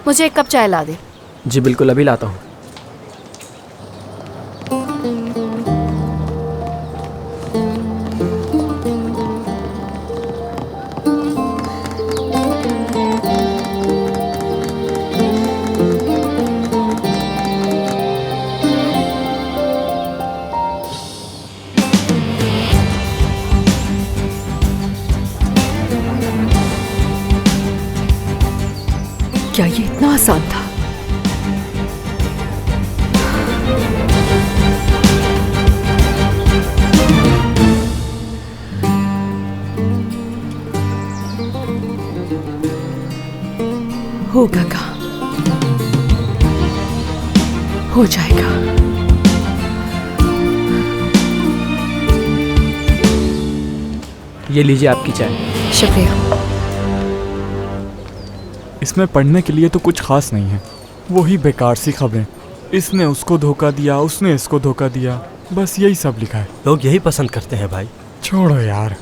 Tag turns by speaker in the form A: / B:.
A: मुझे एक कप चाय ला दे।
B: जी बिल्कुल, अभी लाता हूँ।
C: क्या ये इतना आसान था? होगा का, हो जाएगा।
B: ये लीजिए आपकी चाय।
A: शुक्रिया।
D: इसमें पढ़ने के लिए तो कुछ खास नहीं है, वही बेकार सी खबरें। इसने उसको धोखा दिया, उसने इसको धोखा दिया, बस यही सब लिखा है।
E: लोग यही पसंद करते हैं भाई।
D: छोड़ो यार।